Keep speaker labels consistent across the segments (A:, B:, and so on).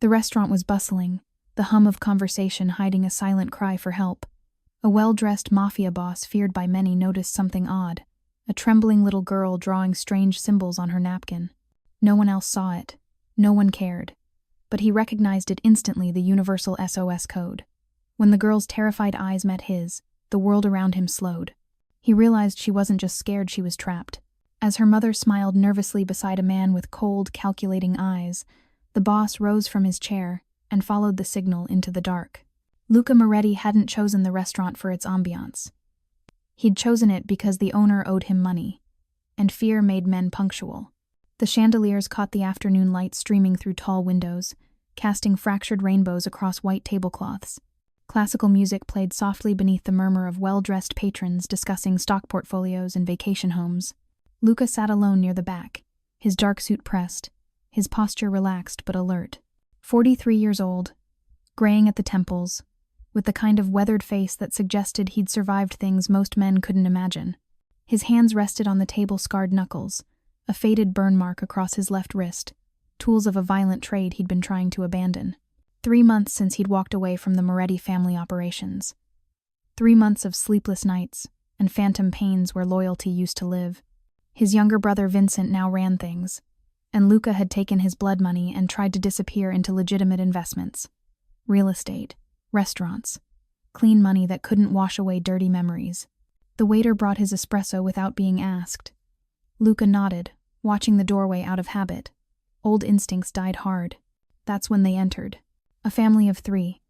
A: The restaurant was bustling, the hum of conversation hiding a silent cry for help. A well-dressed mafia boss feared by many noticed something odd, a trembling little girl drawing strange symbols on her napkin. No one else saw it. No one cared. But he recognized it instantly, the universal SOS code. When the girl's terrified eyes met his, the world around him slowed. He realized she wasn't just scared, she was trapped. As her mother smiled nervously beside a man with cold, calculating eyes, the boss rose from his chair and followed the signal into the dark. Luca Moretti hadn't chosen the restaurant for its ambiance. He'd chosen it because the owner owed him money, and fear made men punctual. The chandeliers caught the afternoon light streaming through tall windows, casting fractured rainbows across white tablecloths. Classical music played softly beneath the murmur of well-dressed patrons discussing stock portfolios and vacation homes. Luca sat alone near the back, his dark suit pressed, his posture relaxed but alert. 43 years old, graying at the temples, with the kind of weathered face that suggested he'd survived things most men couldn't imagine. His hands rested on the table-scarred knuckles, a faded burn mark across his left wrist, tools of a violent trade he'd been trying to abandon. 3 months since he'd walked away from the Moretti family operations. 3 months of sleepless nights and phantom pains where loyalty used to live. His younger brother Vincent now ran things, and Luca had taken his blood money and tried to disappear into legitimate investments. Real estate, restaurants, clean money that couldn't wash away dirty memories. The waiter brought his espresso without being asked. Luca nodded, watching the doorway out of habit. Old instincts died hard. That's when they entered. A family of 3.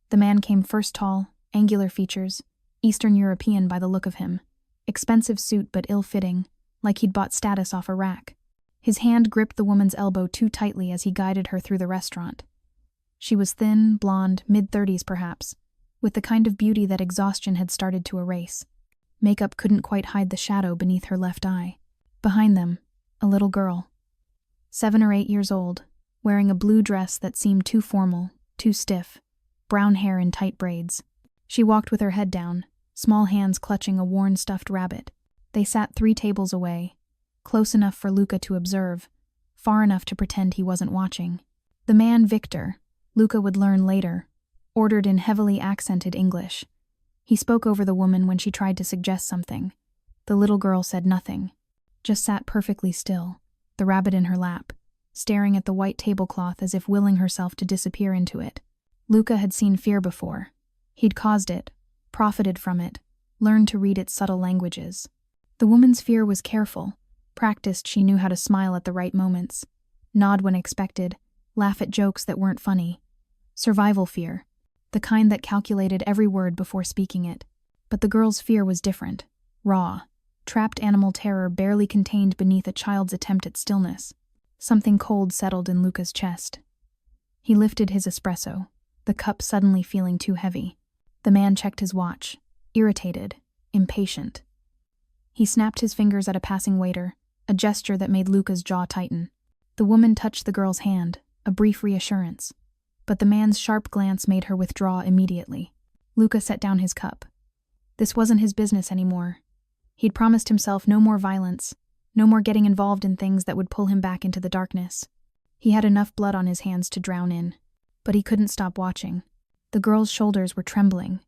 A: The man came first, tall, angular features, Eastern European by the look of him. Expensive suit but ill-fitting, like he'd bought status off a rack. His hand gripped the woman's elbow too tightly as he guided her through the restaurant. She was thin, blonde, mid-30s perhaps, with the kind of beauty that exhaustion had started to erase. Makeup couldn't quite hide the shadow beneath her left eye. Behind them, a little girl, 7 or 8 years old, wearing a blue dress that seemed too formal, too stiff, brown hair in tight braids. She walked with her head down, small hands clutching a worn stuffed rabbit. They sat 3 tables away, close enough for Luca to observe, far enough to pretend he wasn't watching. The man, Victor, Luca would learn later, ordered in heavily accented English. He spoke over the woman when she tried to suggest something. The little girl said nothing, just sat perfectly still, the rabbit in her lap, staring at the white tablecloth as if willing herself to disappear into it. Luca had seen fear before. He'd caused it, profited from it, learned to read its subtle languages. The woman's fear was careful. Practiced, she knew how to smile at the right moments, nod when expected, laugh at jokes that weren't funny. Survival fear, the kind that calculated every word before speaking it. But the girl's fear was different, raw, trapped animal terror barely contained beneath a child's attempt at stillness. Something cold settled in Luca's chest. He lifted his espresso, the cup suddenly feeling too heavy. The man checked his watch, irritated, impatient. He snapped his fingers at a passing waiter, a gesture that made Luca's jaw tighten. The woman touched the girl's hand, a brief reassurance. But the man's sharp glance made her withdraw immediately. Luca set down his cup. This wasn't his business anymore. He'd promised himself no more violence, no more getting involved in things that would pull him back into the darkness. He had enough blood on his hands to drown in. But he couldn't stop watching. The girl's shoulders were trembling,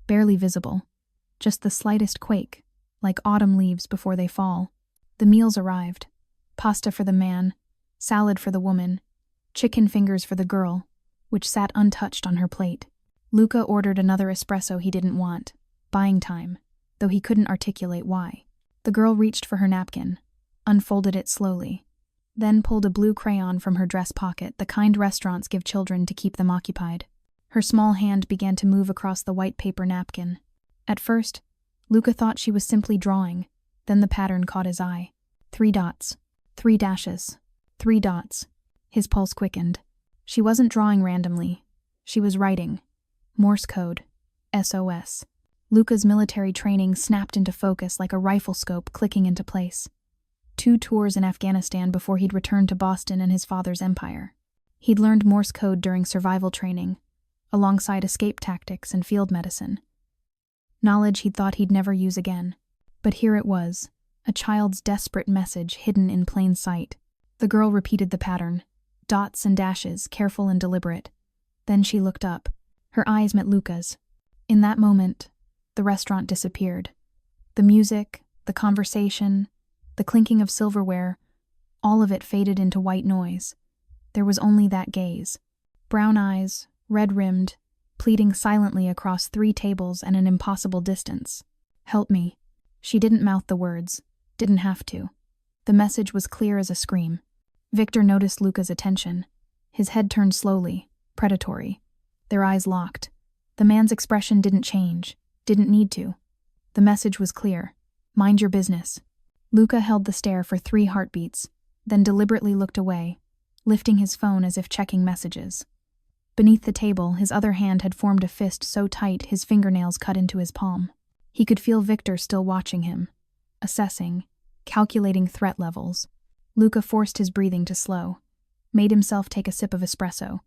A: barely visible. Just the slightest quake, like autumn leaves before they fall. The meals arrived. Pasta for the man, salad for the woman, chicken fingers for the girl, which sat untouched on her plate. Luca ordered another espresso he didn't want, buying time, though he couldn't articulate why. The girl reached for her napkin, unfolded it slowly, then pulled a blue crayon from her dress pocket, the kind restaurants give children to keep them occupied. Her small hand began to move across the white paper napkin. At first, Luca thought she was simply drawing, then the pattern caught his eye. 3 dots, 3 dashes, 3 dots. His pulse quickened. She wasn't drawing randomly. She was writing. Morse code. SOS. Luca's military training snapped into focus like a rifle scope clicking into place. 2 tours in Afghanistan before he'd returned to Boston and his father's empire. He'd learned Morse code during survival training, alongside escape tactics and field medicine. Knowledge he'd thought he'd never use again. But here it was, a child's desperate message hidden in plain sight. The girl repeated the pattern. Dots and dashes, careful and deliberate. Then she looked up. Her eyes met Luca's. In that moment, the restaurant disappeared. The music, the conversation, the clinking of silverware, all of it faded into white noise. There was only that gaze. Brown eyes, red-rimmed, pleading silently across 3 tables and an impossible distance. "Help me." She didn't mouth the words, didn't have to. The message was clear as a scream. Victor noticed Luca's attention. His head turned slowly, predatory. Their eyes locked. The man's expression didn't change, didn't need to. The message was clear. Mind your business. Luca held the stare for 3 heartbeats, then deliberately looked away, lifting his phone as if checking messages. Beneath the table, his other hand had formed a fist so tight his fingernails cut into his palm. He could feel Victor still watching him, assessing, calculating threat levels. Luca forced his breathing to slow, made himself take a sip of espresso,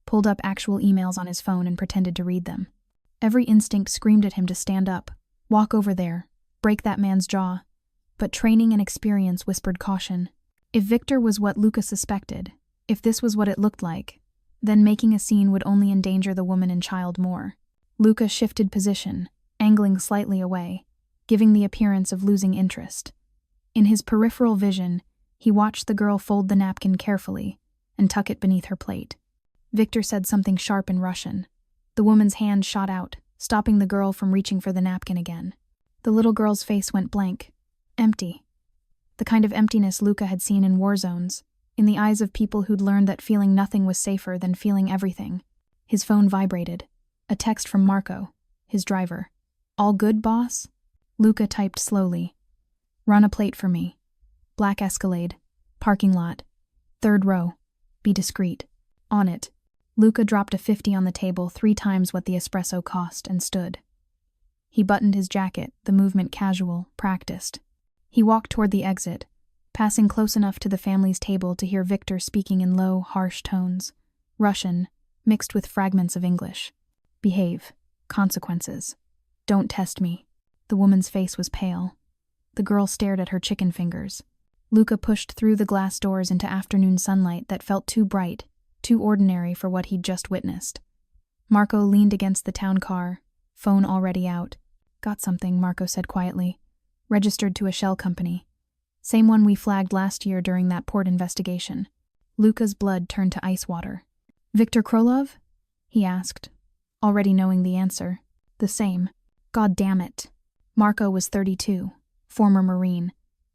A: pulled up actual emails on his phone and pretended to read them. Every instinct screamed at him to stand up, walk over there, break that man's jaw. But training and experience whispered caution. If Victor was what Luca suspected, if this was what it looked like, then making a scene would only endanger the woman and child more. Luca shifted position, angling slightly away, giving the appearance of losing interest. In his peripheral vision, he watched the girl fold the napkin carefully and tuck it beneath her plate. Victor said something sharp in Russian. The woman's hand shot out, stopping the girl from reaching for the napkin again. The little girl's face went blank, empty. The kind of emptiness Luca had seen in war zones, in the eyes of people who'd learned that feeling nothing was safer than feeling everything. His phone vibrated. A text from Marco, his driver. "All good, boss?" Luca typed slowly. "Run a plate for me. Black Escalade. Parking lot. 3rd row. Be discreet." On it, Luca dropped a 50 on the table, 3 times what the espresso cost, and stood. He buttoned his jacket, the movement casual, practiced. He walked toward the exit, passing close enough to the family's table to hear Victor speaking in low, harsh tones. Russian, mixed with fragments of English. "Behave. Consequences. Don't test me." The woman's face was pale. The girl stared at her chicken fingers. Luca pushed through the glass doors into afternoon sunlight that felt too bright, too ordinary for what he'd just witnessed. Marco leaned against the town car, phone already out. "Got something," Marco said quietly. "Registered to a shell company. Same one we flagged last year during that port investigation." Luca's blood turned to ice water. "Viktor Krolov?" he asked, already knowing the answer. "The same." God damn it. Marco was 32, former Marine,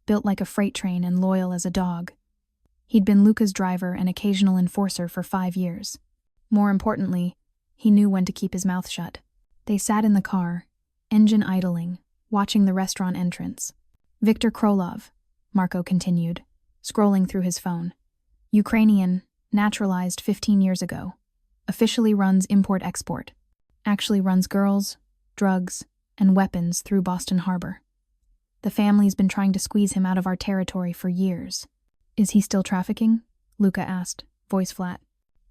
A: built like a freight train and loyal as a dog. He'd been Luca's driver and occasional enforcer for 5 years. More importantly, he knew when to keep his mouth shut. They sat in the car, engine idling, watching the restaurant entrance. "Viktor Krolov," Marco continued, scrolling through his phone. "Ukrainian, naturalized 15 years ago. Officially runs import-export. Actually runs girls, drugs, and weapons through Boston Harbor. The family's been trying to squeeze him out of our territory for years." "Is he still trafficking?" Luca asked, voice flat.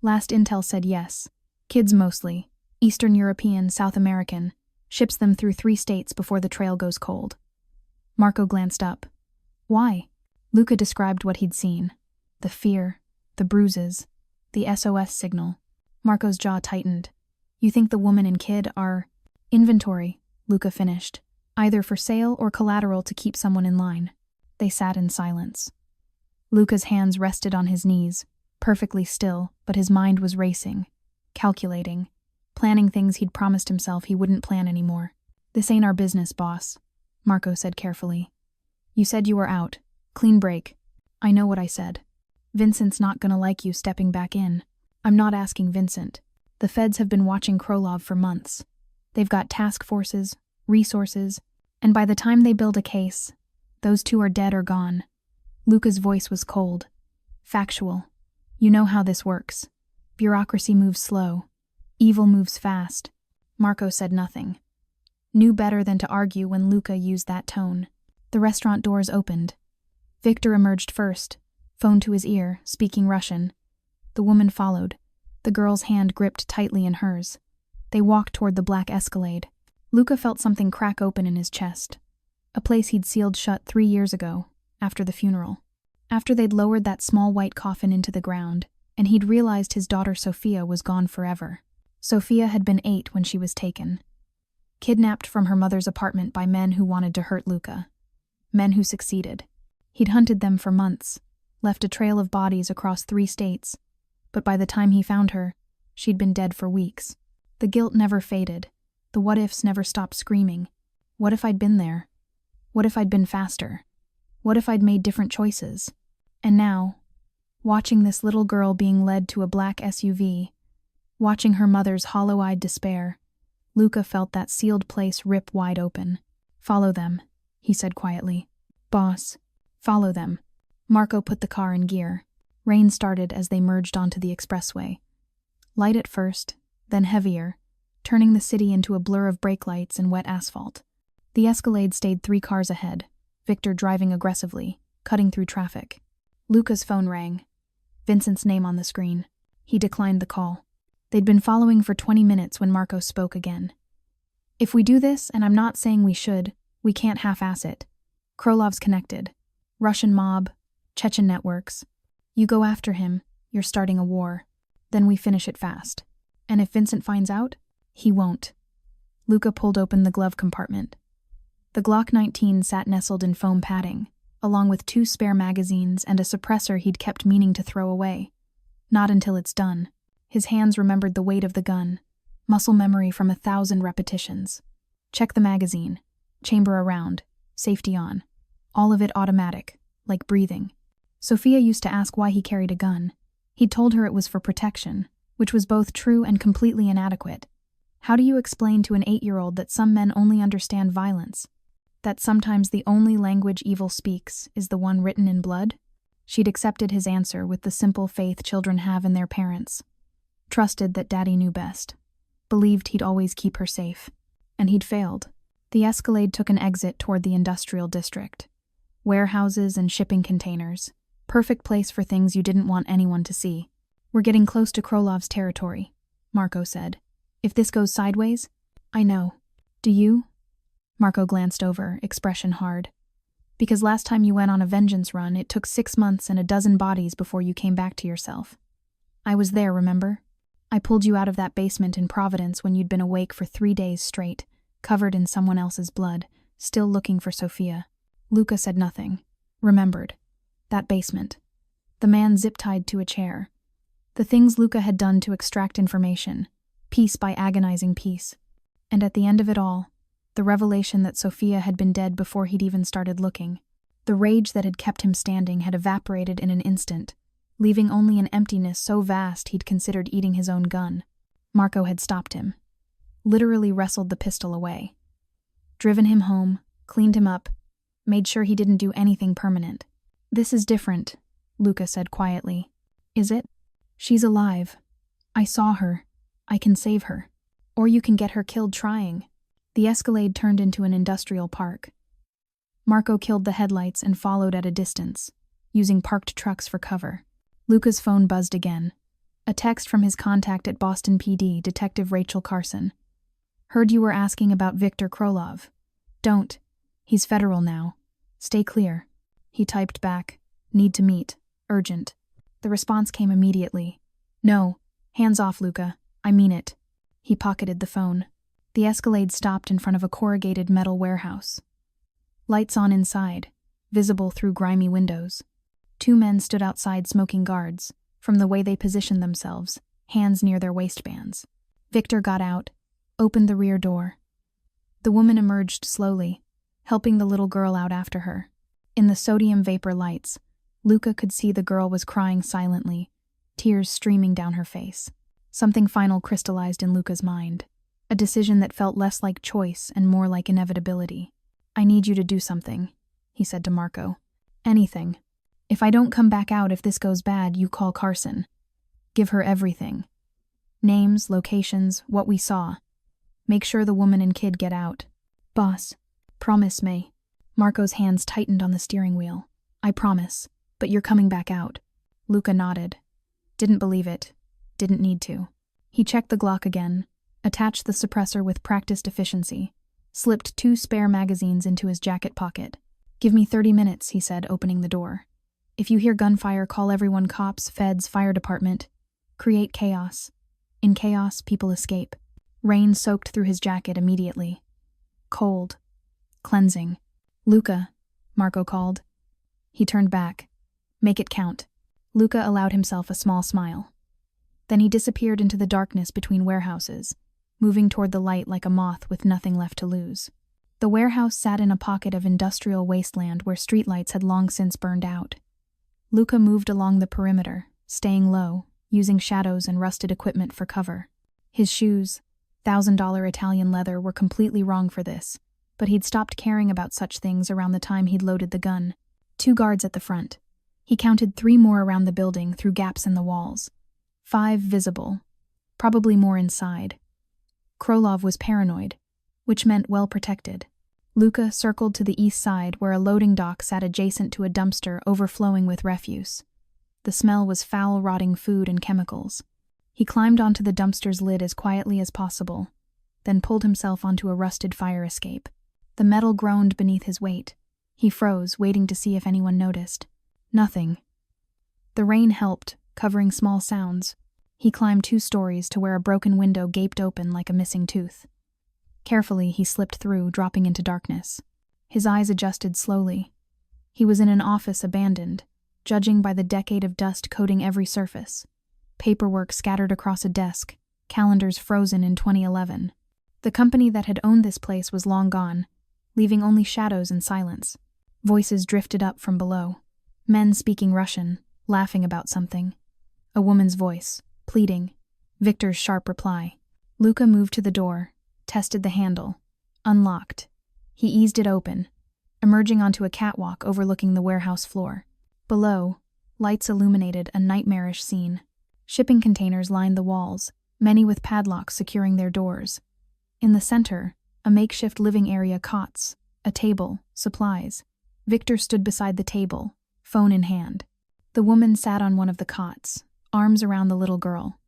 A: "Last intel said yes. Kids mostly. Eastern European, South American. Ships them through 3 states before the trail goes cold." Marco glanced up. "Why?" Luca described what he'd seen. The fear, the bruises, the SOS signal. Marco's jaw tightened. "You think the woman and kid are—" "Inventory," Luca finished. "Either for sale or collateral to keep someone in line." They sat in silence. Luca's hands rested on his knees, perfectly still, but his mind was racing, calculating, planning things he'd promised himself he wouldn't plan anymore. "This ain't our business, boss," Marco said carefully. "You said you were out. Clean break." "I know what I said. Vincent's not gonna like you stepping back in." "I'm not asking Vincent. The feds have been watching Krolov for months. They've got task forces, resources, and by the time they build a case, those 2 are dead or gone." Luca's voice was cold, factual. "You know how this works. Bureaucracy moves slow. Evil moves fast." Marco said nothing. Knew better than to argue when Luca used that tone. The restaurant doors opened. Victor emerged first, phone to his ear, speaking Russian. The woman followed, the girl's hand gripped tightly in hers. They walked toward the Black Escalade. Luca felt something crack open in his chest. A place he'd sealed shut 3 years ago, after the funeral. After they'd lowered that small white coffin into the ground, and he'd realized his daughter Sophia was gone forever. Sophia had been 8 when she was taken. Kidnapped from her mother's apartment by men who wanted to hurt Luca. Men who succeeded. He'd hunted them for months, left a trail of bodies across 3 states, but by the time he found her, she'd been dead for weeks. The guilt never faded. The what-ifs never stopped screaming. What if I'd been there? What if I'd been faster? What if I'd made different choices? And now, watching this little girl being led to a black SUV, watching her mother's hollow-eyed despair, Luca felt that sealed place rip wide open. "Follow them," he said quietly. "Boss, follow them." Marco put the car in gear. Rain started as they merged onto the expressway. Light at first, then heavier, turning the city into a blur of brake lights and wet asphalt. The Escalade stayed 3 cars ahead, Victor driving aggressively, cutting through traffic. Luca's phone rang. Vincent's name on the screen. He declined the call. They'd been following for 20 minutes when Marco spoke again. "If we do this, and I'm not saying we should, we can't half-ass it. Krolov's connected. Russian mob, Chechen networks. You go after him, you're starting a war. Then we finish it fast. And if Vincent finds out, he won't." Luca pulled open the glove compartment. The Glock 19 sat nestled in foam padding, along with 2 spare magazines and a suppressor he'd kept meaning to throw away. Not until it's done. His hands remembered the weight of the gun, muscle memory from 1,000 repetitions. Check the magazine, chamber around, safety on. All of it automatic, like breathing. Sophia used to ask why he carried a gun. He'd told her it was for protection, which was both true and completely inadequate. How do you explain to an 8-year-old that some men only understand violence? That sometimes the only language evil speaks is the one written in blood? She'd accepted his answer with the simple faith children have in their parents. Trusted that Daddy knew best. Believed he'd always keep her safe. And he'd failed. The Escalade took an exit toward the industrial district. Warehouses and shipping containers. Perfect place for things you didn't want anyone to see. "We're getting close to Krolov's territory," Marco said. "If this goes sideways, I know. Do you?" Marco glanced over, expression hard. "Because last time you went on a vengeance run, it took 6 months and a dozen bodies before you came back to yourself. I was there, remember? I pulled you out of that basement in Providence when you'd been awake for 3 days straight, covered in someone else's blood, still looking for Sophia." Luca said nothing. Remembered. That basement. The man zip-tied to a chair. The things Luca had done to extract information, piece by agonizing piece. And at the end of it all, the revelation that Sophia had been dead before he'd even started looking. The rage that had kept him standing had evaporated in an instant, leaving only an emptiness so vast he'd considered eating his own gun. Marco had stopped him. Literally wrestled the pistol away. Driven him home, cleaned him up, made sure he didn't do anything permanent. "This is different," Luca said quietly. "Is it? She's alive. I saw her. I can save her. Or you can get her killed trying." The Escalade turned into an industrial park. Marco killed the headlights and followed at a distance, using parked trucks for cover. Luca's phone buzzed again. A text from his contact at Boston PD, Detective Rachel Carson. "Heard you were asking about Viktor Krolov. Don't. He's federal now. Stay clear." He typed back, "Need to meet. Urgent." The response came immediately. "No. Hands off, Luca. I mean it." He pocketed the phone. The Escalade stopped in front of a corrugated metal warehouse. Lights on inside, visible through grimy windows. 2 men stood outside smoking guards, from the way they positioned themselves, hands near their waistbands. Victor got out, opened the rear door. The woman emerged slowly, helping the little girl out after her. In the sodium vapor lights, Luca could see the girl was crying silently, tears streaming down her face. Something final crystallized in Luca's mind, a decision that felt less like choice and more like inevitability. "I need you to do something," he said to Marco. "Anything. If I don't come back out if this goes bad, you call Carson. Give her everything. Names, locations, what we saw. Make sure the woman and kid get out. Boss, promise me." Marco's hands tightened on the steering wheel. "I promise, but you're coming back out." Luca nodded. Didn't believe it. Didn't need to. He checked the Glock again, attached the suppressor with practiced efficiency, slipped 2 spare magazines into his jacket pocket. "Give me 30 minutes, he said, opening the door. If you hear gunfire, call everyone: cops, feds, fire department. Create chaos. In chaos, people escape. Rain soaked through his jacket immediately. Cold. Cleansing. Luca, Marco called. He turned back. Make it count. Luca allowed himself a small smile. Then he disappeared into the darkness between warehouses, moving toward the light like a moth with nothing left to lose. The warehouse sat in a pocket of industrial wasteland where streetlights had long since burned out. Luca moved along the perimeter, staying low, using shadows and rusted equipment for cover. His shoes, $1,000 Italian leather, were completely wrong for this, but he'd stopped caring about such things around the time he'd loaded the gun. 2 guards at the front. He counted 3 more around the building through gaps in the walls. 5 visible. Probably more inside. Krolov was paranoid, which meant well protected. Luca circled to the east side where a loading dock sat adjacent to a dumpster overflowing with refuse. The smell was foul, rotting food and chemicals. He climbed onto the dumpster's lid as quietly as possible, then pulled himself onto a rusted fire escape. The metal groaned beneath his weight. He froze, waiting to see if anyone noticed. Nothing. The rain helped, covering small sounds. He climbed 2 stories to where a broken window gaped open like a missing tooth. Carefully, he slipped through, dropping into darkness. His eyes adjusted slowly. He was in an office abandoned, judging by the decade of dust coating every surface. Paperwork scattered across a desk, calendars frozen in 2011. The company that had owned this place was long gone, leaving only shadows and silence. Voices drifted up from below. Men speaking Russian, laughing about something. A woman's voice, pleading. Victor's sharp reply. Luca moved to the door, tested the handle. Unlocked. He eased it open, emerging onto a catwalk overlooking the warehouse floor. Below, lights illuminated a nightmarish scene. Shipping containers lined the walls, many with padlocks securing their doors. In the center, a makeshift living area: cots, a table, supplies. Victor stood beside the table, phone in hand. The woman sat on one of the cots, arms around the little girl.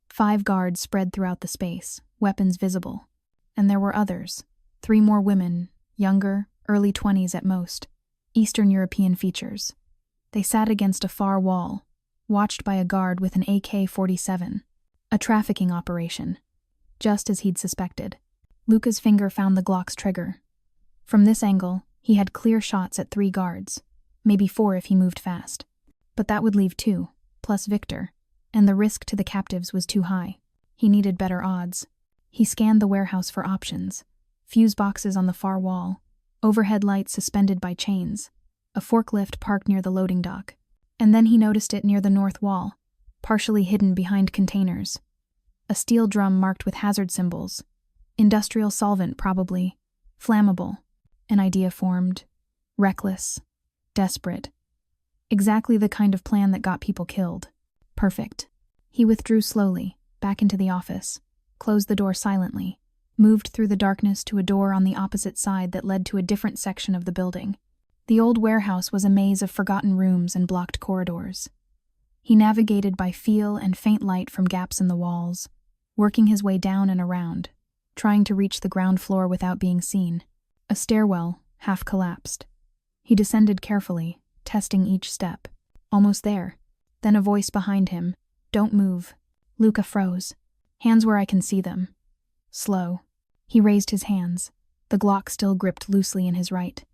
A: 5 guards spread throughout the space, weapons visible. And there were others. 3 more women, younger, early 20s at most, Eastern European features. They sat against a far wall, watched by a guard with an AK-47. A trafficking operation. Just as he'd suspected. Luca's finger found the Glock's trigger. From this angle, he had clear shots at 3 guards, maybe 4 if he moved fast. But that would leave 2, plus Victor, and the risk to the captives was too high. He needed better odds. He scanned the warehouse for options. Fuse boxes on the far wall, overhead lights suspended by chains, a forklift parked near the loading dock. And then he noticed it near the north wall, partially hidden behind containers. A steel drum marked with hazard symbols. Industrial solvent, probably. Flammable. An idea formed. Reckless. Desperate. Exactly the kind of plan that got people killed. Perfect. He withdrew slowly, back into the office, closed the door silently, moved through the darkness to a door on the opposite side that led to a different section of the building. The old warehouse was a maze of forgotten rooms and blocked corridors. He navigated by feel and faint light from gaps in the walls, working his way down and around, trying to reach the ground floor without being seen. A stairwell, half collapsed. He descended carefully, testing each step. Almost there. Then a voice behind him. Don't move. Luca froze. Hands where I can see them. Slow. He raised his hands, the Glock still gripped loosely in his right.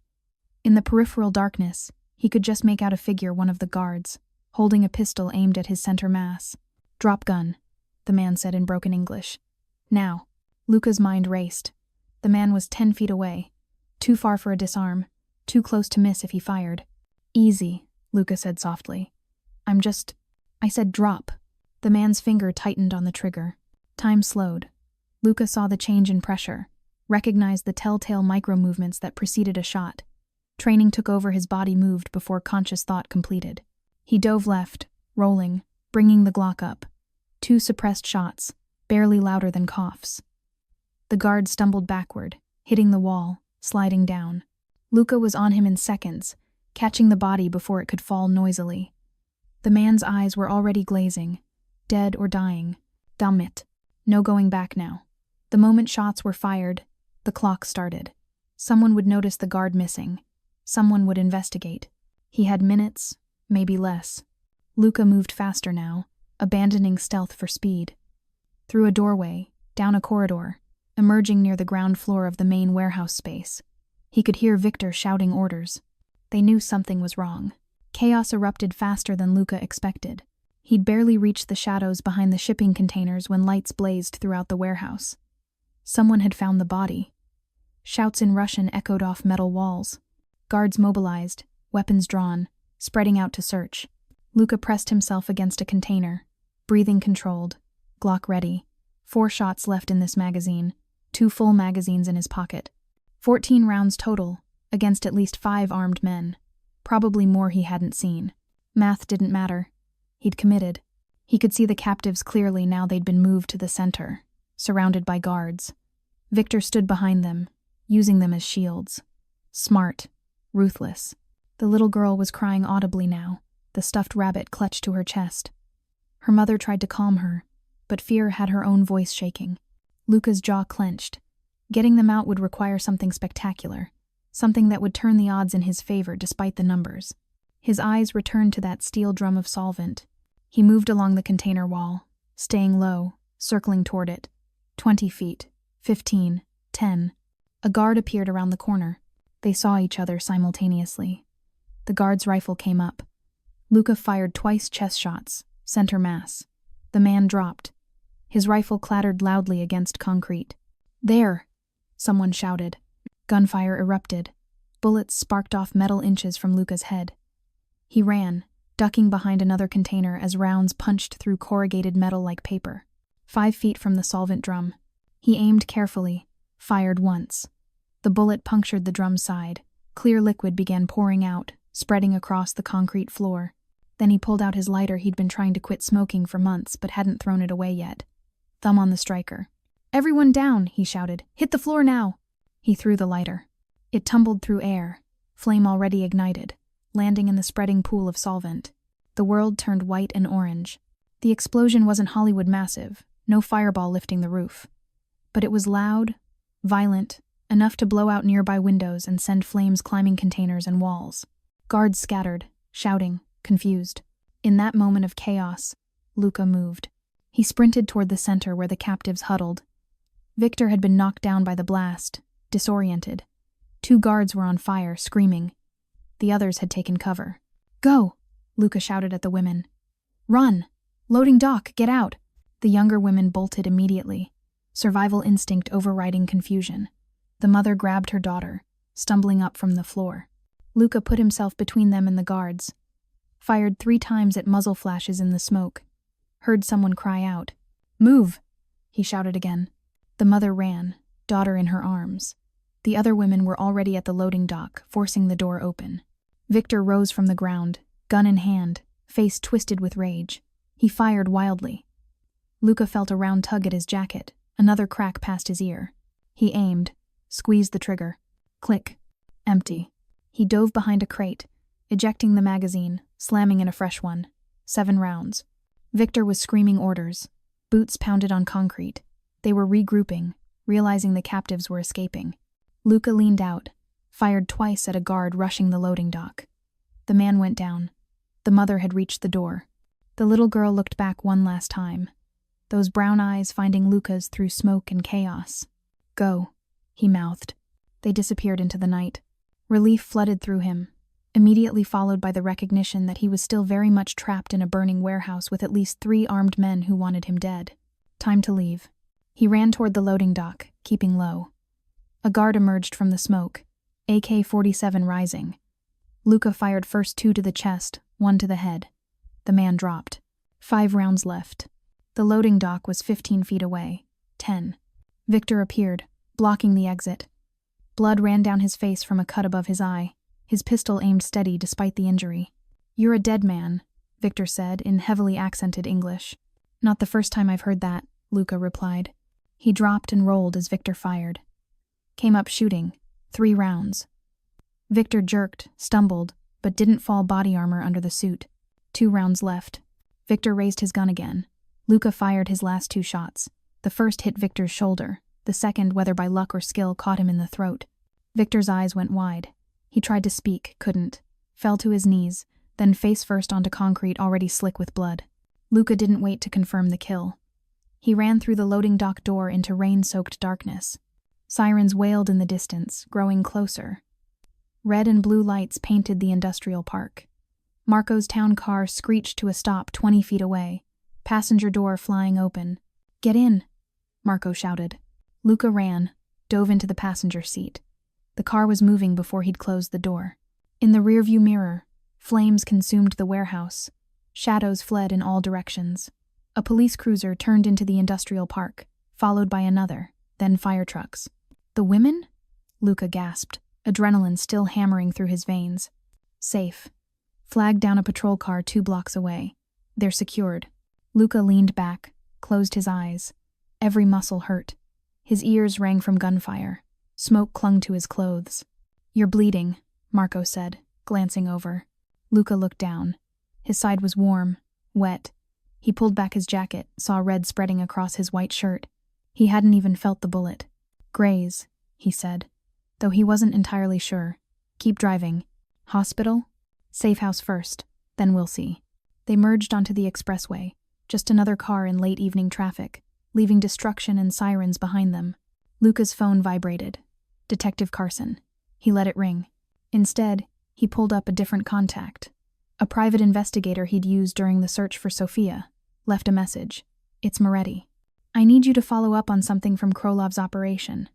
A: In the peripheral darkness, he could just make out a figure, one of the guards, holding a pistol aimed at his center mass. Drop gun, the man said in broken English. Now. Luca's mind raced. The man was 10 feet away. Too far for a disarm. Too close to miss if he fired. Easy, Luca said softly. I said drop. The man's finger tightened on the trigger. Time slowed. Luca saw the change in pressure, recognized the telltale micro-movements that preceded a shot. Training took over, his body moved before conscious thought completed. He dove left, rolling, bringing the Glock up. 2 suppressed shots, barely louder than coughs. The guard stumbled backward, hitting the wall, sliding down. Luca was on him in seconds, catching the body before it could fall noisily. The man's eyes were already glazing, dead or dying. Damn it. No going back now. The moment shots were fired, the clock started. Someone would notice the guard missing. Someone would investigate. He had minutes, maybe less. Luca moved faster now, abandoning stealth for speed. Through a doorway, down a corridor, emerging near the ground floor of the main warehouse space. He could hear Victor shouting orders. They knew something was wrong. Chaos erupted faster than Luca expected. He'd barely reached the shadows behind the shipping containers when lights blazed throughout the warehouse. Someone had found the body. Shouts in Russian echoed off metal walls. Guards mobilized, weapons drawn, spreading out to search. Luca pressed himself against a container, breathing controlled, Glock ready. 4 shots left in this magazine, 2 full magazines in his pocket. 14 rounds total, against at least 5 armed men. Probably more he hadn't seen. Math didn't matter. He'd committed. He could see the captives clearly now they'd been moved to the center, surrounded by guards. Victor stood behind them, using them as shields. Smart, ruthless. The little girl was crying audibly now, the stuffed rabbit clutched to her chest. Her mother tried to calm her, but fear had her own voice shaking. Luca's jaw clenched. Getting them out would require something spectacular, something that would turn the odds in his favor despite the numbers. His eyes returned to that steel drum of solvent. He moved along the container wall, staying low, circling toward it. 20 feet, 15, 10. A guard appeared around the corner. They saw each other simultaneously. The guard's rifle came up. Luca fired twice chest shots, center mass. The man dropped. His rifle clattered loudly against concrete. "There!" someone shouted. Gunfire erupted. Bullets sparked off metal inches from Luca's head. He ran, ducking behind another container as rounds punched through corrugated metal like paper. 5 feet from the solvent drum. He aimed carefully, fired once. The bullet punctured the drum's side. Clear liquid began pouring out, spreading across the concrete floor. Then he pulled out his lighter he'd been trying to quit smoking for months but hadn't thrown it away yet. Thumb on the striker. "Everyone down," he shouted. "Hit the floor now!" He threw the lighter. It tumbled through air, flame already ignited, landing in the spreading pool of solvent. The world turned white and orange. The explosion wasn't Hollywood massive, no fireball lifting the roof. But it was loud, violent, enough to blow out nearby windows and send flames climbing containers and walls. Guards scattered, shouting, confused. In that moment of chaos, Luca moved. He sprinted toward the center where the captives huddled. Victor had been knocked down by the blast, disoriented. 2 guards were on fire, screaming. The others had taken cover. "Go!" Luca shouted at the women. "Run! Loading dock, get out!" The younger women bolted immediately, survival instinct overriding confusion. The mother grabbed her daughter, stumbling up from the floor. Luca put himself between them and the guards. Fired 3 times at muzzle flashes in the smoke. Heard someone cry out. "Move!" he shouted again. The mother ran, daughter in her arms. The other women were already at the loading dock, forcing the door open. Victor rose from the ground, gun in hand, face twisted with rage. He fired wildly. Luca felt a round tug at his jacket, another crack past his ear. He aimed, squeezed the trigger. Click. Empty. He dove behind a crate, ejecting the magazine, slamming in a fresh one. 7 rounds. Victor was screaming orders. Boots pounded on concrete. They were regrouping, realizing the captives were escaping. Luca leaned out, fired twice at a guard rushing the loading dock. The man went down. The mother had reached the door. The little girl looked back one last time, those brown eyes finding Luca's through smoke and chaos. "Go," he mouthed. They disappeared into the night. Relief flooded through him, immediately followed by the recognition that he was still very much trapped in a burning warehouse with at least 3 armed men who wanted him dead. Time to leave. He ran toward the loading dock, keeping low. A guard emerged from the smoke, AK-47 rising. Luca fired first 2 to the chest, 1 to the head. The man dropped. 5 rounds left. The loading dock was 15 feet away. 10. Victor appeared, blocking the exit. Blood ran down his face from a cut above his eye, his pistol aimed steady despite the injury. "You're a dead man," Victor said in heavily accented English. "Not the first time I've heard that," Luca replied. He dropped and rolled as Victor fired. Came up shooting. 3 rounds. Victor jerked, stumbled, but didn't fall body armor under the suit. 2 rounds left. Victor raised his gun again. Luca fired his last 2 shots. The first hit Victor's shoulder. The second, whether by luck or skill, caught him in the throat. Victor's eyes went wide. He tried to speak, couldn't. Fell to his knees, then face first onto concrete already slick with blood. Luca didn't wait to confirm the kill. He ran through the loading dock door into rain-soaked darkness. Sirens wailed in the distance, growing closer. Red and blue lights painted the industrial park. Marco's town car screeched to a stop 20 feet away, passenger door flying open. "Get in!" Marco shouted. Luca ran, dove into the passenger seat. The car was moving before he'd closed the door. In the rearview mirror, flames consumed the warehouse. Shadows fled in all directions. A police cruiser turned into the industrial park, followed by another, then fire trucks. "The women?" Luca gasped, adrenaline still hammering through his veins. "Safe." Flagged down a patrol car 2 blocks away. "They're secured." Luca leaned back, closed his eyes. Every muscle hurt. His ears rang from gunfire. Smoke clung to his clothes. "You're bleeding," Marco said, glancing over. Luca looked down. His side was warm, wet. He pulled back his jacket, saw red spreading across his white shirt. He hadn't even felt the bullet. "Graze," he said, though he wasn't entirely sure. "Keep driving." "Hospital?" "Safe house first, then we'll see." They merged onto the expressway, just another car in late evening traffic, leaving destruction and sirens behind them. Luca's phone vibrated. Detective Carson. He let it ring. Instead, he pulled up a different contact. A private investigator he'd used during the search for Sofia. Left a message. "It's Moretti. I need you to follow up on something from Krolov's operation.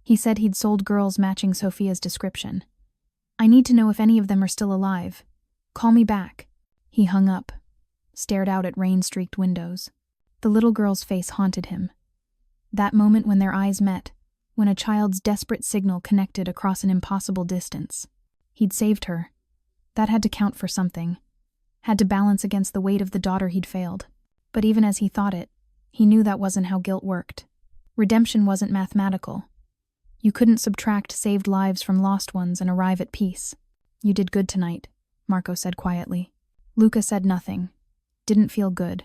A: He said he'd sold girls matching Sofia's description. I need to know if any of them are still alive. Call me back." He hung up, stared out at rain-streaked windows. The little girl's face haunted him. That moment when their eyes met, when a child's desperate signal connected across an impossible distance. He'd saved her. That had to count for something. Had to balance against the weight of the daughter he'd failed. But even as he thought it, he knew that wasn't how guilt worked. Redemption wasn't mathematical. You couldn't subtract saved lives from lost ones and arrive at peace. "You did good tonight," Marco said quietly. Luca said nothing. Didn't feel good.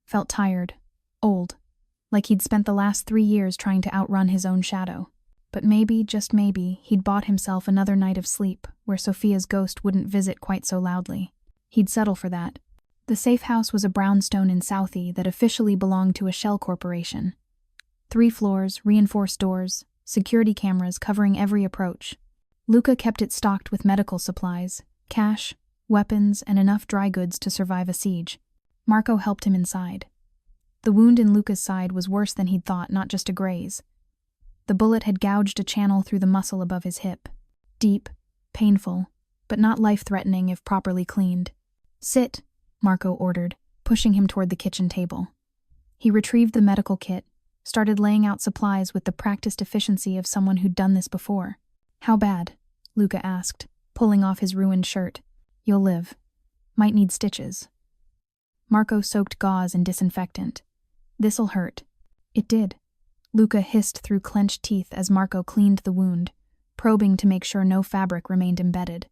A: Felt tired. Old. Like he'd spent the last 3 years trying to outrun his own shadow. But maybe, just maybe, he'd bought himself another night of sleep where Sofia's ghost wouldn't visit quite so loudly. He'd settle for that. The safe house was a brownstone in Southie that officially belonged to a shell corporation. 3 floors, reinforced doors, security cameras covering every approach. Luca kept it stocked with medical supplies, cash, weapons, and enough dry goods to survive a siege. Marco helped him inside. The wound in Luca's side was worse than he'd thought, not just a graze. The bullet had gouged a channel through the muscle above his hip. Deep, painful, but not life-threatening if properly cleaned. "Sit," Marco ordered, pushing him toward the kitchen table. He retrieved the medical kit, started laying out supplies with the practiced efficiency of someone who'd done this before. "How bad?" Luca asked, pulling off his ruined shirt. "You'll live. Might need stitches." Marco soaked gauze in disinfectant. "This'll hurt." It did. Luca hissed through clenched teeth as Marco cleaned the wound, probing to make sure no fabric remained embedded.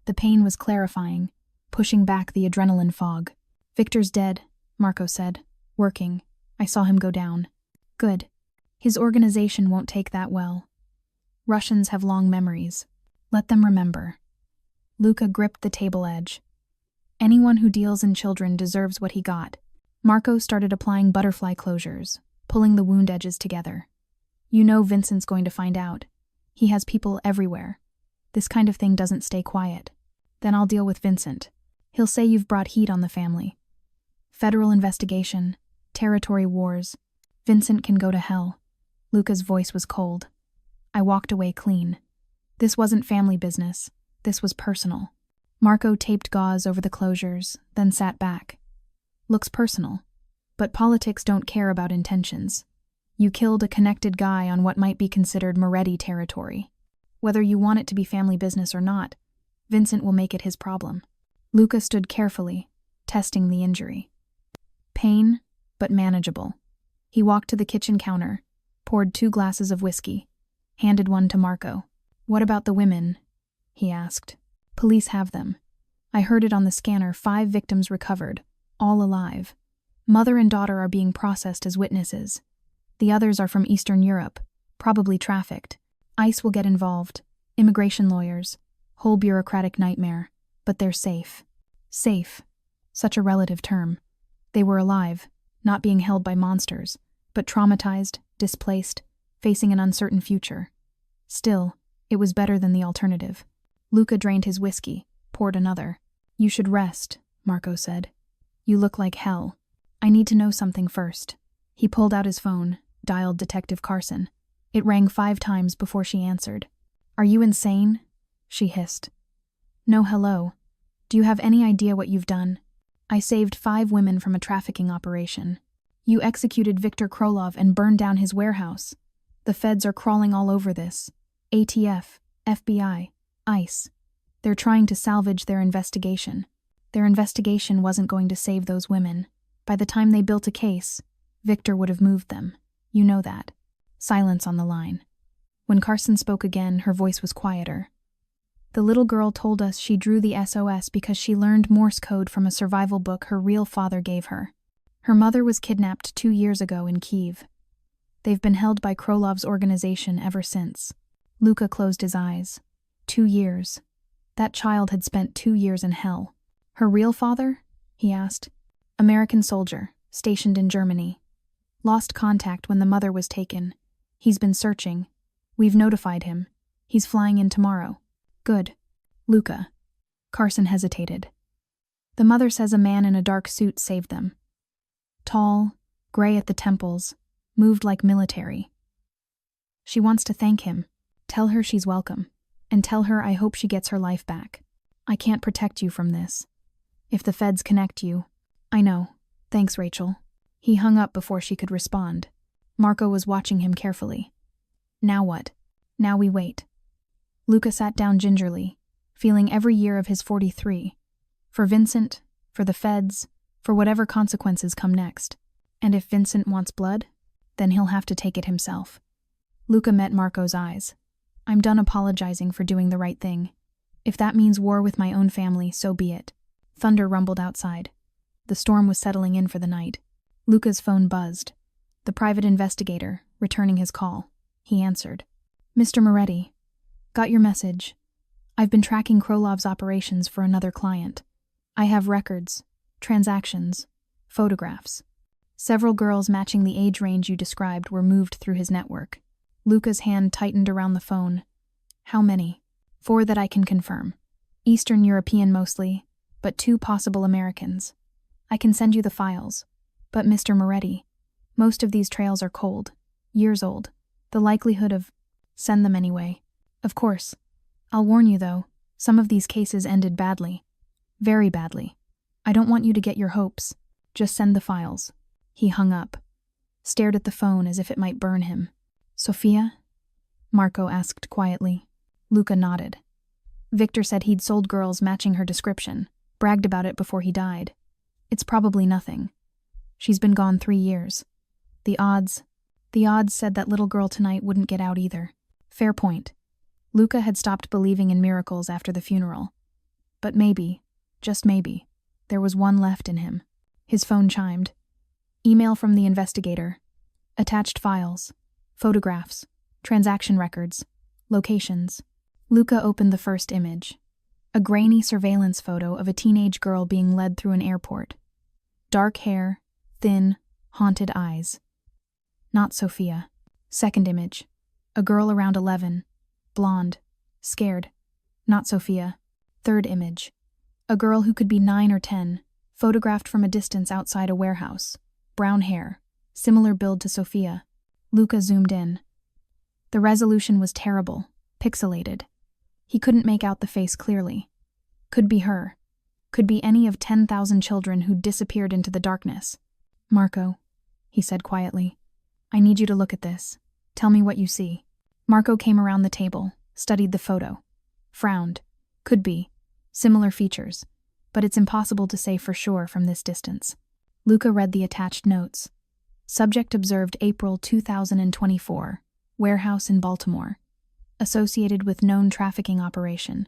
A: The pain was clarifying, pushing back the adrenaline fog. "Victor's dead," Marco said. "Working. I saw him go down." "Good. His organization won't take that well. Russians have long memories. Let them remember." Luca gripped the table edge. Anyone who deals in children deserves what he got. Marco started applying butterfly closures, pulling the wound edges together. "You know Vincent's going to find out. He has people everywhere. This kind of thing doesn't stay quiet. Then I'll deal with Vincent. He'll say you've brought heat on the family. Federal investigation, territory wars. Vincent can go to hell." Luca's voice was cold. "I walked away clean. This wasn't family business. This was personal." Marco taped gauze over the closures, then sat back. "Looks personal. But politics don't care about intentions. You killed a connected guy on what might be considered Moretti territory. Whether you want it to be family business or not, Vincent will make it his problem." Luca stood carefully, testing the injury. Pain, but manageable. He walked to the kitchen counter, poured 2 glasses of whiskey, handed one to Marco. "What about the women?" he asked. "Police have them. I heard it on the scanner, 5 victims recovered, all alive. Mother and daughter are being processed as witnesses. The others are from Eastern Europe, probably trafficked. ICE will get involved, immigration lawyers, whole bureaucratic nightmare, but they're safe." Safe. Such a relative term. They were alive, not being held by monsters, but traumatized, displaced, facing an uncertain future. Still, it was better than the alternative. Luca drained his whiskey, poured another. You should rest, Marco said. You look like hell. I need to know something first. He pulled out his phone, dialed Detective Carson. It rang 5 times before she answered. Are you insane? She hissed. No, hello. Do you have any idea what you've done? I saved 5 women from a trafficking operation. You executed Viktor Krolov and burned down his warehouse. The feds are crawling all over this. ATF, FBI, ICE. They're trying to salvage their investigation. Their investigation wasn't going to save those women. By the time they built a case, Viktor would have moved them. You know that. Silence on the line. When Carson spoke again, her voice was quieter. The little girl told us she drew the SOS because she learned Morse code from a survival book her real father gave her. Her mother was kidnapped 2 years ago in Kyiv. They've been held by Krolov's organization ever since. Luca closed his eyes. 2 years. That child had spent 2 years in hell. Her real father? He asked. American soldier, stationed in Germany. Lost contact when the mother was taken. He's been searching. We've notified him. He's flying in tomorrow. Good. Luca. Carson hesitated. The mother says a man in a dark suit saved them. Tall, gray at the temples, moved like military. She wants to thank him. Tell her she's welcome. And tell her I hope she gets her life back. I can't protect you from this. If the feds connect you... I know. Thanks, Rachel. He hung up before she could respond. Marco was watching him carefully. Now what? Now we wait. Luca sat down gingerly, feeling every year of his 43. For Vincent, for the feds, for whatever consequences come next. And if Vincent wants blood, then he'll have to take it himself. Luca met Marco's eyes. I'm done apologizing for doing the right thing. If that means war with my own family, so be it. Thunder rumbled outside. The storm was settling in for the night. Luca's phone buzzed. The private investigator, returning his call. He answered. Mr. Moretti. Got your message. I've been tracking Krolov's operations for another client. I have records, transactions, photographs. Several girls matching the age range you described were moved through his network. Luca's hand tightened around the phone. How many? 4 that I can confirm. Eastern European mostly, but 2 possible Americans. I can send you the files. But Mr. Moretti, most of these trails are cold, years old. The likelihood of... Send them anyway. Of course. I'll warn you though, some of these cases ended badly. Very badly. I don't want you to get your hopes. Just send the files. He hung up. Stared at the phone as if it might burn him. Sophia? Marco asked quietly. Luca nodded. Viktor said he'd sold girls matching her description, bragged about it before he died. It's probably nothing. She's been gone 3 years. The odds said that little girl tonight wouldn't get out either. Fair point. Luca had stopped believing in miracles after the funeral. But maybe, just maybe, there was one left in him. His phone chimed. Email from the investigator. Attached files. Photographs. Transaction records. Locations. Luca opened the first image. A grainy surveillance photo of a teenage girl being led through an airport. Dark hair, thin, haunted eyes. Not Sophia. Second image. A girl around 11. Blonde. Scared. Not Sophia. Third image. A girl who could be 9 or 10, photographed from a distance outside a warehouse. Brown hair. Similar build to Sophia. Luca zoomed in. The resolution was terrible, pixelated. He couldn't make out the face clearly. Could be her. Could be any of 10,000 children who disappeared into the darkness. Marco, he said quietly, I need you to look at this. Tell me what you see. Marco came around the table, studied the photo. Frowned. Could be. Similar features. But it's impossible to say for sure from this distance. Luca read the attached notes. Subject observed April 2024. Warehouse in Baltimore. Associated with known trafficking operation.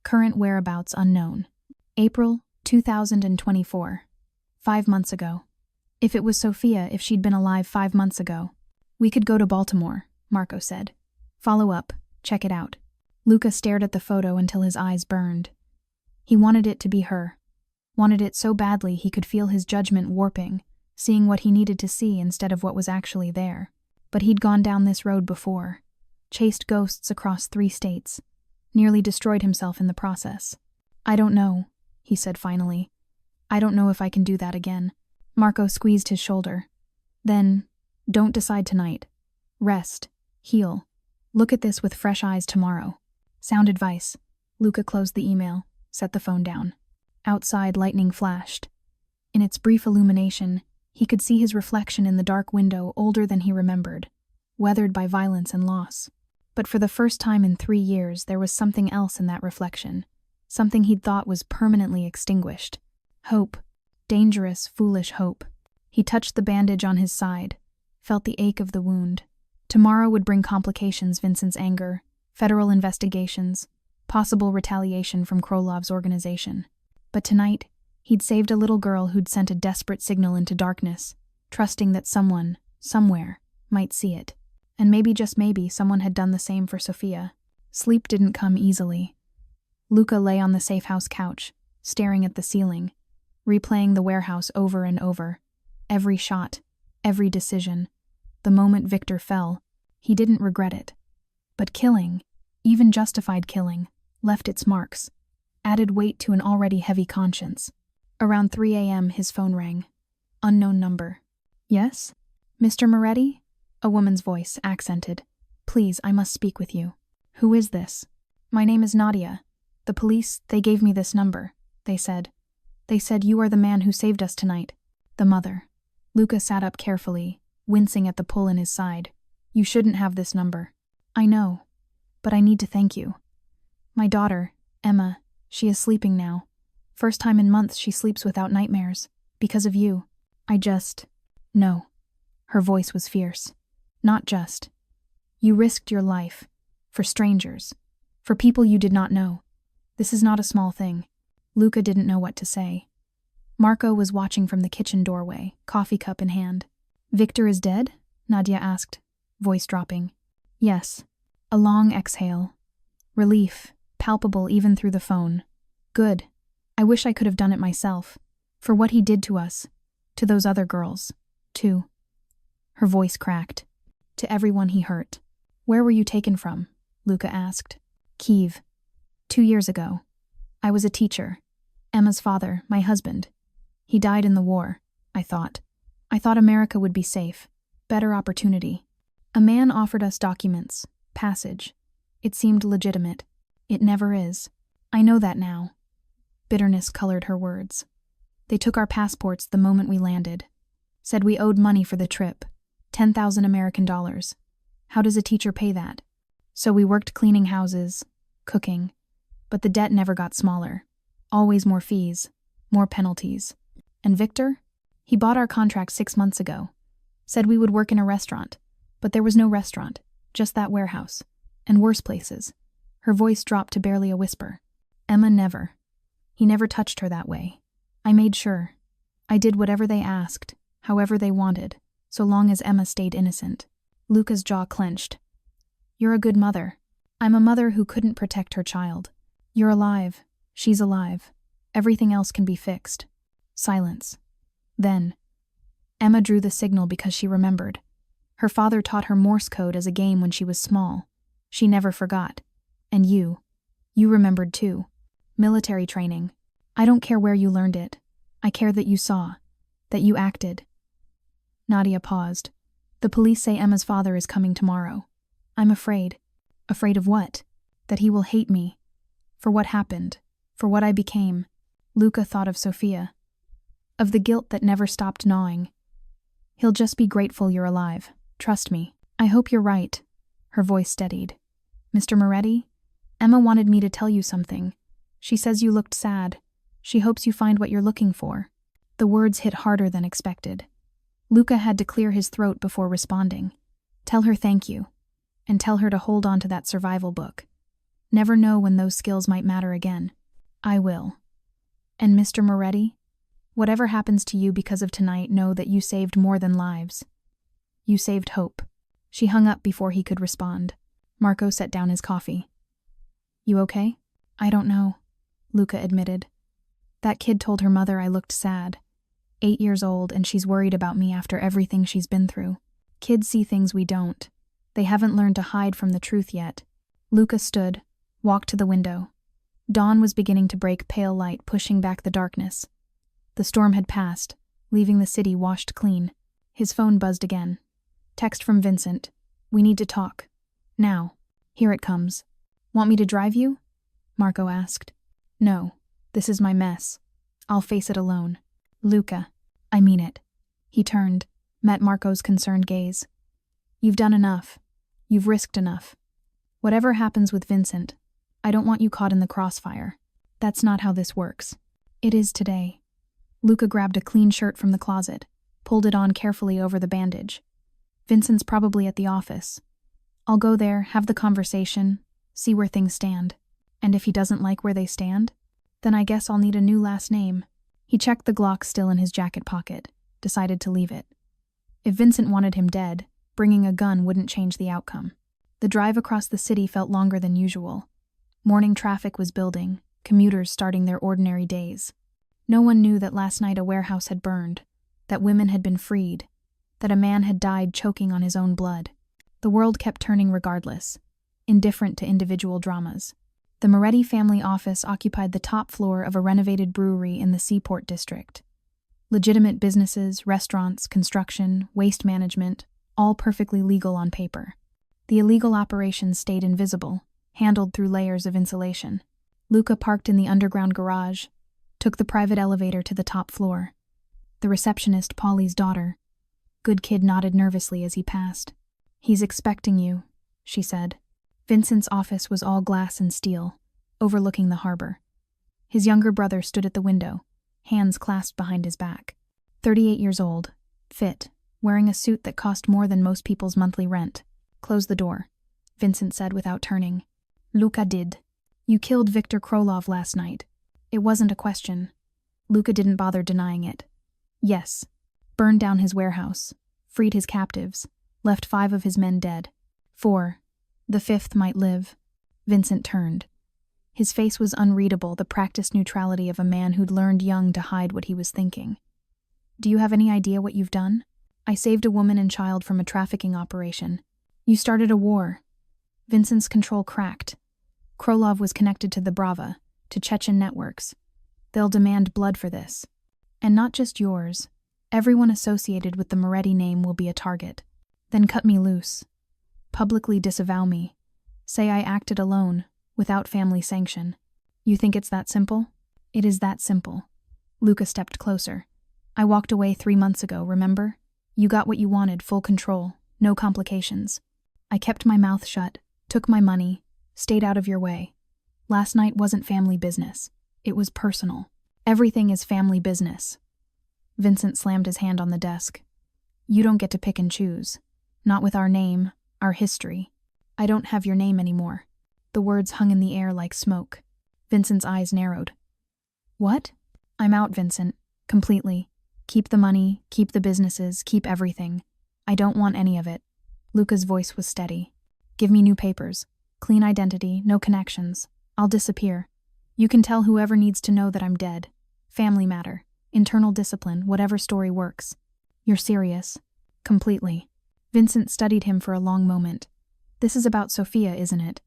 A: Current whereabouts unknown. April 2024. 5 months ago. If it was Sophia, if she'd been alive 5 months ago. We could go to Baltimore, Marco said. Follow up. Check it out. Luca stared at the photo until his eyes burned. He wanted it to be her. Wanted it so badly he could feel his judgment warping, seeing what he needed to see instead of what was actually there. But he'd gone down this road before, chased ghosts across 3 states, nearly destroyed himself in the process. "I don't know," he said finally. "I don't know if I can do that again." Marco squeezed his shoulder. "Then, don't decide tonight. Rest. Heal. Look at this with fresh eyes tomorrow." Sound advice. Luca closed the email, set the phone down. Outside, lightning flashed. In its brief illumination, he could see his reflection in the dark window, older than he remembered, weathered by violence and loss. But for the first time in 3 years, there was something else in that reflection, something he'd thought was permanently extinguished. Hope. Dangerous, foolish hope. He touched the bandage on his side, felt the ache of the wound. Tomorrow would bring complications, Vincent's anger, federal investigations, possible retaliation from Krolov's organization. But tonight, he'd saved a little girl who'd sent a desperate signal into darkness, trusting that someone, somewhere, might see it. And maybe, just maybe, someone had done the same for Sophia. Sleep didn't come easily. Luca lay on the safe house couch, staring at the ceiling, replaying the warehouse over and over. Every shot, every decision. The moment Victor fell, he didn't regret it. But killing, even justified killing, left its marks, added weight to an already heavy conscience. Around 3 a.m. his phone rang. Unknown number. "Yes? Mr. Moretti?" A woman's voice, accented. "Please, I must speak with you." "Who is this?" "My name is Nadia. The police, they gave me this number. They said you are the man who saved us tonight." The mother. Luca sat up carefully, wincing at the pull in his side. "You shouldn't have this number." "I know, but I need to thank you. My daughter, Emma, she is sleeping now. First time in months she sleeps without nightmares. Because of you. No." Her voice was fierce. "Not just. You risked your life. For strangers. For people you did not know. This is not a small thing." Luca didn't know what to say. Marco was watching from the kitchen doorway, coffee cup in hand. "Victor is dead?" Nadia asked, voice dropping. "Yes." A long exhale. Relief, palpable even through the phone. "Good. I wish I could have done it myself. For what he did to us. To those other girls. To..." Her voice cracked. "To everyone he hurt." "Where were you taken from?" Luca asked. "Kiev. 2 years ago. I was a teacher. Emma's father, my husband. He died in the war, I thought. I thought America would be safe. Better opportunity. A man offered us documents, passage. It seemed legitimate. It never is. I know that now." Bitterness colored her words. "They took our passports the moment we landed. Said we owed money for the trip. 10,000 American dollars. How does a teacher pay that? So we worked cleaning houses, cooking. But the debt never got smaller. Always more fees, more penalties. And Victor? He bought our contract 6 months ago. Said we would work in a restaurant. But there was no restaurant, just that warehouse. And worse places." Her voice dropped to barely a whisper. "Emma never. He never touched her that way. I made sure. I did whatever they asked, however they wanted, so long as Emma stayed innocent." Luca's jaw clenched. "You're a good mother." "I'm a mother who couldn't protect her child." "You're alive. She's alive. Everything else can be fixed." Silence. Then, Emma drew the signal because she remembered. Her father taught her Morse code as a game when she was small. She never forgot. And you remembered too. Military training. I don't care where you learned it. I care that you saw. That you acted. Nadia paused. "The police say Emma's father is coming tomorrow. I'm afraid." "Afraid of what?" "That he will hate me. For what happened. For what I became." Luca thought of Sophia. Of the guilt that never stopped gnawing. "He'll just be grateful you're alive. Trust me." "I hope you're right." Her voice steadied. "Mr. Moretti, Emma wanted me to tell you something. She says you looked sad. She hopes you find what you're looking for." The words hit harder than expected. Luca had to clear his throat before responding. "Tell her thank you. And tell her to hold on to that survival book. Never know when those skills might matter again." "I will." "And Mr. Moretti, whatever happens to you because of tonight, know that you saved more than lives. You saved hope." She hung up before he could respond. Marco set down his coffee. "You okay?" "I don't know," Luca admitted. That kid told her mother I looked sad. 8 years old, and she's worried about me after everything she's been through. Kids see things we don't. They haven't learned to hide from the truth yet. Luca stood, walked to the window. Dawn was beginning to break pale light, pushing back the darkness. The storm had passed, leaving the city washed clean. His phone buzzed again. Text from Vincent. We need to talk. Now. Here it comes. Want me to drive you? Marco asked. No. This is my mess. I'll face it alone. Luca. I mean it. He turned, met Marco's concerned gaze. You've done enough. You've risked enough. Whatever happens with Vincent, I don't want you caught in the crossfire. That's not how this works. It is today. Luca grabbed a clean shirt from the closet, pulled it on carefully over the bandage. Vincent's probably at the office. I'll go there, have the conversation, see where things stand. And if he doesn't like where they stand, then I guess I'll need a new last name. He checked the Glock still in his jacket pocket, decided to leave it. If Vincent wanted him dead, bringing a gun wouldn't change the outcome. The drive across the city felt longer than usual. Morning traffic was building, commuters starting their ordinary days. No one knew that last night a warehouse had burned, that women had been freed, that a man had died choking on his own blood. The world kept turning regardless, indifferent to individual dramas. The Moretti family office occupied the top floor of a renovated brewery in the Seaport district. Legitimate businesses, restaurants, construction, waste management, all perfectly legal on paper. The illegal operations stayed invisible, handled through layers of insulation. Luca parked in the underground garage, took the private elevator to the top floor. The receptionist, Polly's daughter. Good kid nodded nervously as he passed. He's expecting you, she said. Vincent's office was all glass and steel, overlooking the harbor. His younger brother stood at the window, hands clasped behind his back. 38 years old, fit, wearing a suit that cost more than most people's monthly rent. Close the door, Vincent said without turning. Luca did. You killed Viktor Krolov last night. It wasn't a question. Luca didn't bother denying it. Yes. Burned down his warehouse, freed his captives, left 5 of his men dead. 4. The 5th might live. Vincent turned. His face was unreadable, the practiced neutrality of a man who'd learned young to hide what he was thinking. Do you have any idea what you've done? I saved a woman and child from a trafficking operation. You started a war. Vincent's control cracked. Krolov was connected to the Brava, to Chechen networks. They'll demand blood for this. And not just yours. Everyone associated with the Moretti name will be a target. Then cut me loose. Publicly disavow me. Say I acted alone, without family sanction. You think it's that simple? It is that simple. Luca stepped closer. I walked away 3 months ago, remember? You got what you wanted, full control, no complications. I kept my mouth shut, took my money, stayed out of your way. Last night wasn't family business. It was personal. Everything is family business. Vincent slammed his hand on the desk. You don't get to pick and choose. Not with our name, our history. I don't have your name anymore. The words hung in the air like smoke. Vincent's eyes narrowed. What? I'm out, Vincent. Completely. Keep the money, keep the businesses, keep everything. I don't want any of it. Luca's voice was steady. Give me new papers. Clean identity, no connections. I'll disappear. You can tell whoever needs to know that I'm dead. Family matter. Internal discipline, whatever story works. You're serious. Completely. Vincent studied him for a long moment. This is about Sophia, isn't it?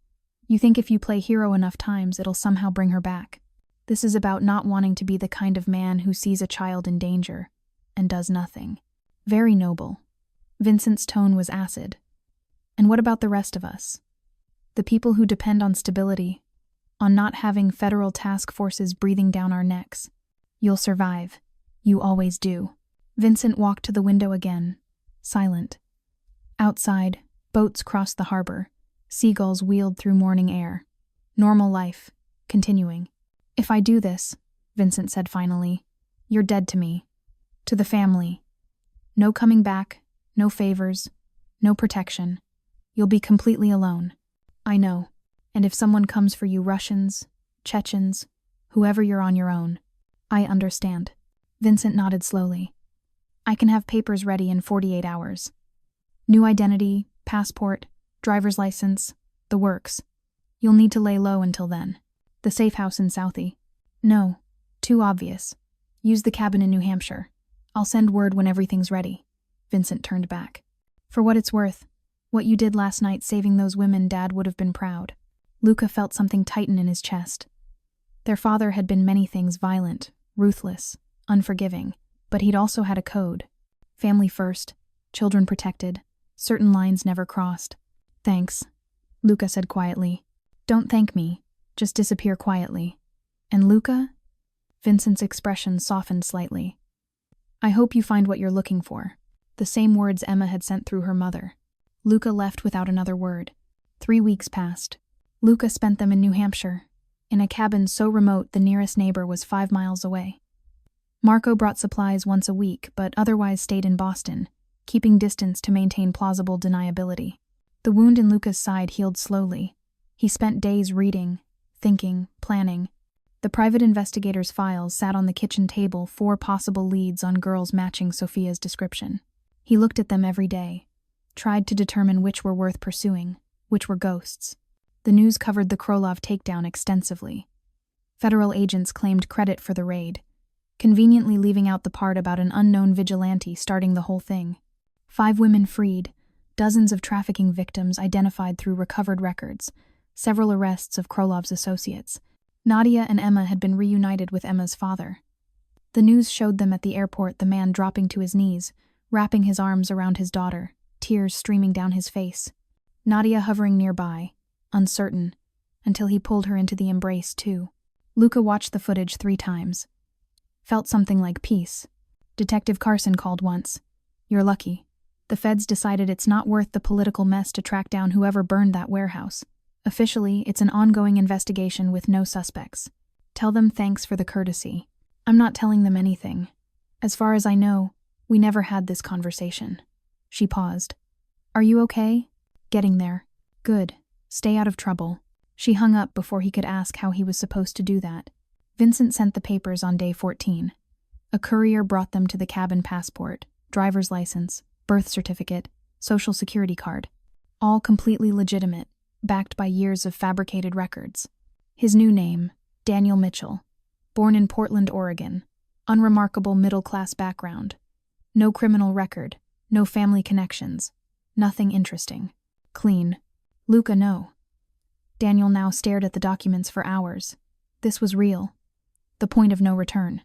A: You think if you play hero enough times, it'll somehow bring her back. This is about not wanting to be the kind of man who sees a child in danger and does nothing. Very noble. Vincent's tone was acid. And what about the rest of us? The people who depend on stability, on not having federal task forces breathing down our necks. You'll survive. You always do. Vincent walked to the window again, silent. Outside, boats crossed the harbor. Seagulls wheeled through morning air. Normal life, continuing. If I do this, Vincent said finally, you're dead to me. To the family. No coming back, no favors, no protection. You'll be completely alone. I know. And if someone comes for you, Russians, Chechens, whoever, you're on your own. I understand. Vincent nodded slowly. I can have papers ready in 48 hours. New identity, passport, driver's license, the works. You'll need to lay low until then. The safe house in Southie. No, Too obvious. Use the cabin in New Hampshire. I'll send word when everything's ready. Vincent turned back. For what it's worth, what you did last night saving those women, Dad would have been proud. Luca felt something tighten in his chest. Their father had been many things: violent, ruthless, unforgiving, but he'd also had a code. Family first, children protected, certain lines never crossed. Thanks, Luca said quietly. Don't thank me, just disappear quietly. And Luca? Vincent's expression softened slightly. I hope you find what you're looking for. The same words Emma had sent through her mother. Luca left without another word. 3 weeks passed. Luca spent them in New Hampshire, in a cabin so remote the nearest neighbor was 5 miles away. Marco brought supplies once a week, but otherwise stayed in Boston, keeping distance to maintain plausible deniability. The wound in Luca's side healed slowly. He spent days reading, thinking, planning. The private investigator's files sat on the kitchen table, 4 possible leads on girls matching Sophia's description. He looked at them every day, tried to determine which were worth pursuing, which were ghosts. The news covered the Krolov takedown extensively. Federal agents claimed credit for the raid, conveniently leaving out the part about an unknown vigilante starting the whole thing. 5 women freed, dozens of trafficking victims identified through recovered records, several arrests of Krolov's associates. Nadia and Emma had been reunited with Emma's father. The news showed them at the airport, the man dropping to his knees, wrapping his arms around his daughter, tears streaming down his face. Nadia hovering nearby, uncertain, until he pulled her into the embrace too. Luca watched the footage 3 times. Felt something like peace. Detective Carson called once. You're lucky. The feds decided it's not worth the political mess to track down whoever burned that warehouse. Officially, it's an ongoing investigation with no suspects. Tell them thanks for the courtesy. I'm not telling them anything. As far as I know, we never had this conversation. She paused. Are you okay? Getting there. Good. Stay out of trouble. She hung up before he could ask how he was supposed to do that. Vincent sent the papers on day 14. A courier brought them to the cabin: passport, driver's license, birth certificate, social security card. All completely legitimate, backed by years of fabricated records. His new name, Daniel Mitchell. Born in Portland, Oregon. Unremarkable middle-class background. No criminal record, no family connections. Nothing interesting. Clean. Luca, no. Daniel now stared at the documents for hours. This was real. The point of no return.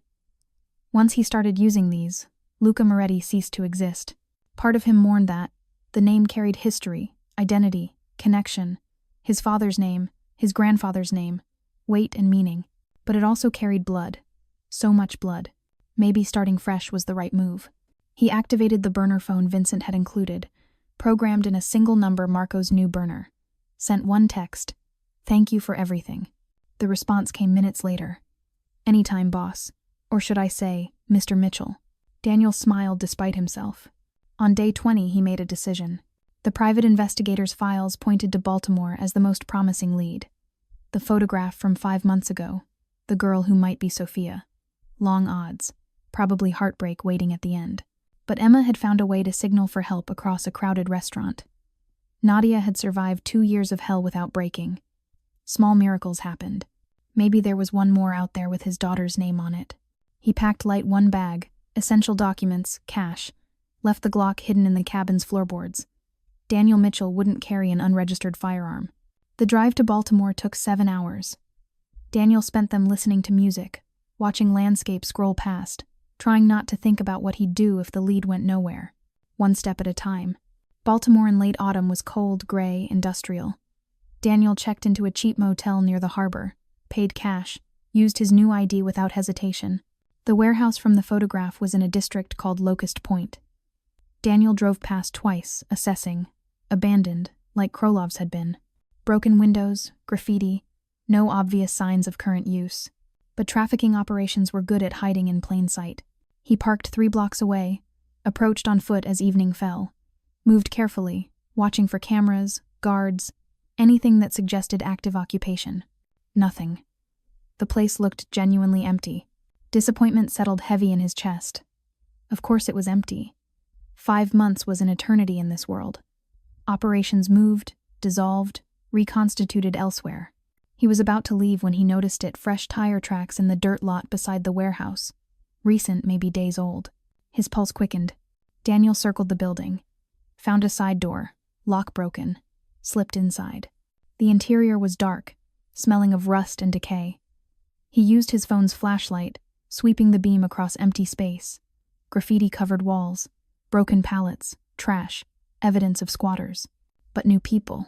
A: Once he started using these, Luca Moretti ceased to exist. Part of him mourned that the name carried history, identity, connection, his father's name, his grandfather's name, weight and meaning. But it also carried blood. So much blood. Maybe starting fresh was the right move. He activated the burner phone Vincent had included, programmed in a single number Marco's new burner. Sent one text. Thank you for everything. The response came minutes later. Anytime, boss. Or should I say, Mr. Mitchell. Daniel smiled despite himself. On day 20, he made a decision. The private investigator's files pointed to Baltimore as the most promising lead. The photograph from 5 months ago. The girl who might be Sophia. Long odds. Probably heartbreak waiting at the end. But Emma had found a way to signal for help across a crowded restaurant. Nadia had survived 2 years of hell without breaking. Small miracles happened. Maybe there was one more out there with his daughter's name on it. He packed light 1 bag, essential documents, cash, left the Glock hidden in the cabin's floorboards. Daniel Mitchell wouldn't carry an unregistered firearm. The drive to Baltimore took 7 hours. Daniel spent them listening to music, watching landscape scroll past, trying not to think about what he'd do if the lead went nowhere. 1 step at a time. Baltimore in late autumn was cold, gray, industrial. Daniel checked into a cheap motel near the harbor, paid cash, used his new ID without hesitation. The warehouse from the photograph was in a district called Locust Point. Daniel drove past twice, assessing. Abandoned, like Krolov's had been. Broken windows, graffiti, no obvious signs of current use. But trafficking operations were good at hiding in plain sight. He parked 3 blocks away, approached on foot as evening fell. Moved carefully, watching for cameras, guards, anything that suggested active occupation. Nothing. The place looked genuinely empty. Disappointment settled heavy in his chest. Of course it was empty. 5 months was an eternity in this world. Operations moved, dissolved, reconstituted elsewhere. He was about to leave when he noticed fresh tire tracks in the dirt lot beside the warehouse. Recent, maybe days old. His pulse quickened. Daniel circled the building. Found a side door, lock broken. Slipped inside. The interior was dark, smelling of rust and decay. He used his phone's flashlight, sweeping the beam across empty space. Graffiti-covered walls, broken pallets, trash, evidence of squatters. But new people.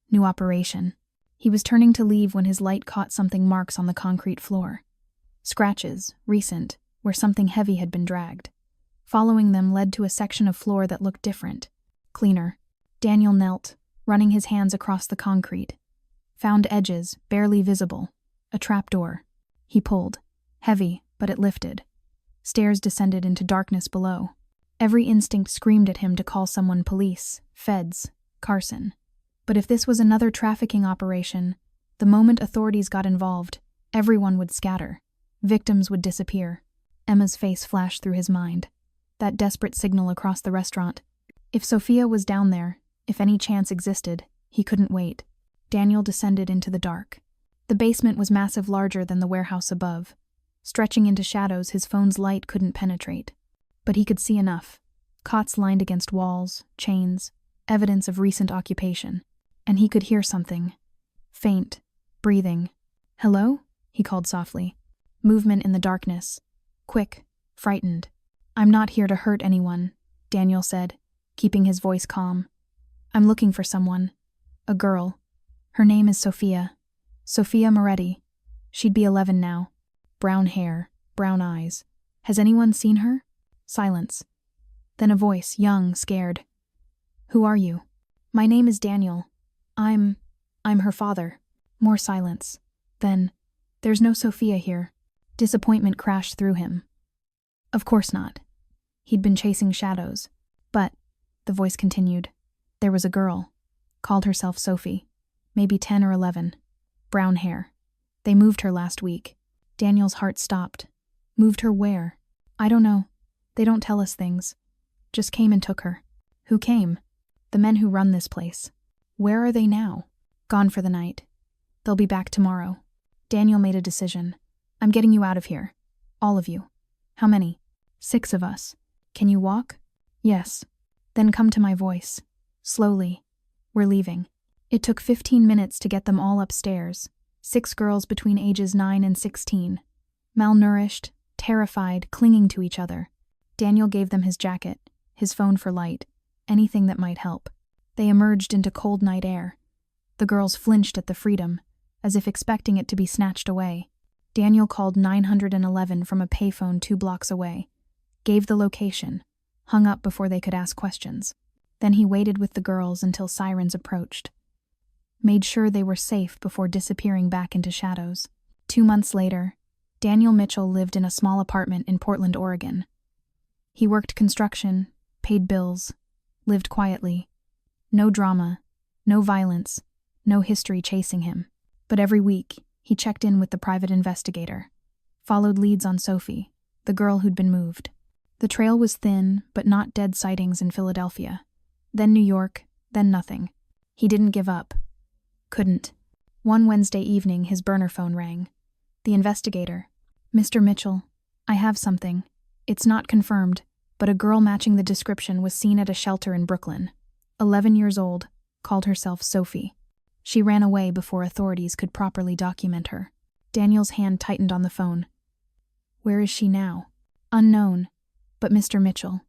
A: New operation. He was turning to leave when his light caught something marks on the concrete floor. Scratches, recent, where something heavy had been dragged. Following them led to a section of floor that looked different. Cleaner. Daniel knelt, running his hands across the concrete. Found edges, barely visible. A trapdoor. He pulled. Heavy, but it lifted. Stairs descended into darkness below. Every instinct screamed at him to call someone: police, feds, Carson. But if this was another trafficking operation, the moment authorities got involved, everyone would scatter. Victims would disappear. Emma's face flashed through his mind. That desperate signal across the restaurant. If Sophia was down there, if any chance existed, he couldn't wait. Daniel descended into the dark. The basement was massive, larger than the warehouse above. Stretching into shadows his phone's light couldn't penetrate. But he could see enough. Cots lined against walls, chains, evidence of recent occupation. And he could hear something. Faint, breathing. "Hello?" he called softly. Movement in the darkness. Quick, frightened. "I'm not here to hurt anyone," Daniel said, keeping his voice calm. "I'm looking for someone. A girl. Her name is Sophia. Sophia Moretti. She'd be 11 now. Brown hair, brown eyes. Has anyone seen her?" Silence. Then a voice, young, scared. "Who are you?" "My name is Daniel. I'm her father." More silence. Then, "There's no Sophia here." Disappointment crashed through him. Of course not. He'd been chasing shadows. But, the voice continued, there was a girl. Called herself Sophie. Maybe 10 or 11. Brown hair. They moved her last week. Daniel's heart stopped. Moved her where? "I don't know. They don't tell us things. Just came and took her." "Who came?" "The men who run this place." "Where are they now?" "Gone for the night. They'll be back tomorrow." Daniel made a decision. "I'm getting you out of here. All of you." "How many?" "6 of us." "Can you walk?" "Yes." "Then come to my voice. Slowly. We're leaving." It took 15 minutes to get them all upstairs. 6 girls between ages 9 and 16. Malnourished, terrified, clinging to each other. Daniel gave them his jacket, his phone for light, anything that might help. They emerged into cold night air. The girls flinched at the freedom, as if expecting it to be snatched away. Daniel called 911 from a payphone 2 blocks away, gave the location, hung up before they could ask questions. Then he waited with the girls until sirens approached. Made sure they were safe before disappearing back into shadows. 2 months later, Daniel Mitchell lived in a small apartment in Portland, Oregon. He worked construction, paid bills, lived quietly. No drama, no violence, no history chasing him. But every week, he checked in with the private investigator. Followed leads on Sophie, the girl who'd been moved. The trail was thin, but not dead sightings in Philadelphia. Then New York, then nothing. He didn't give up. Couldn't. One Wednesday evening, his burner phone rang. The investigator. "Mr. Mitchell, I have something. It's not confirmed, but a girl matching the description was seen at a shelter in Brooklyn. 11 years old, called herself Sophie. She ran away before authorities could properly document her." Daniel's hand tightened on the phone. "Where is she now?" "Unknown. But Mr. Mitchell."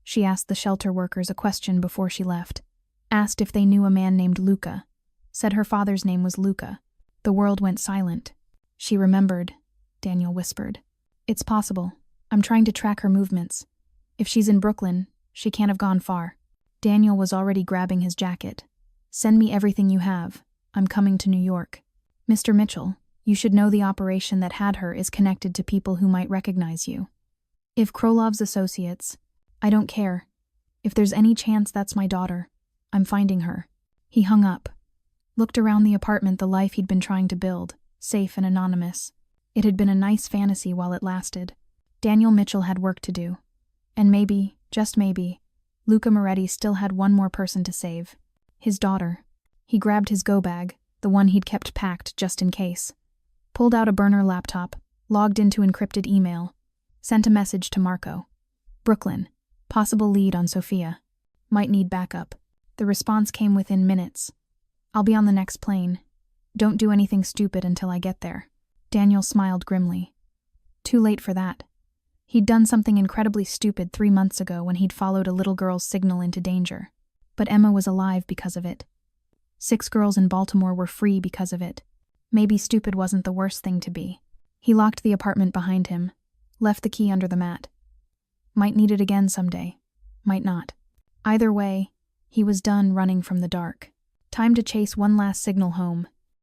A: She asked the shelter workers a question before she left. Asked if they knew a man named Luca. Said her father's name was Luca. The world went silent. "She remembered," Daniel whispered. "It's possible. I'm trying to track her movements. If she's in Brooklyn, she can't have gone far." Daniel was already grabbing his jacket. "Send me everything you have. I'm coming to New York." "Mr. Mitchell, you should know the operation that had her is connected to people who might recognize you. If Krolov's associates, I don't care. If there's any chance that's my daughter, I'm finding her." He hung up. Looked around the apartment, the life he'd been trying to build, safe and anonymous. It had been a nice fantasy while it lasted. Daniel Mitchell had work to do. And maybe, just maybe, Luca Moretti still had one more person to save. His daughter. He grabbed his go bag, the one he'd kept packed just in case. Pulled out a burner laptop, logged into encrypted email, sent a message to Marco. Brooklyn. Possible lead on Sophia. Might need backup. The response came within minutes. I'll be on the next plane. Don't do anything stupid until I get there. Daniel smiled grimly. Too late for that. He'd done something incredibly stupid 3 months ago when he'd followed a little girl's signal into danger. But Emma was alive because of it. 6 girls in Baltimore were free because of it. Maybe stupid wasn't the worst thing to be. He locked the apartment behind him, left the key under the mat. Might need it again someday. Might not. Either way, he was done running from the dark. Time to chase one last signal home,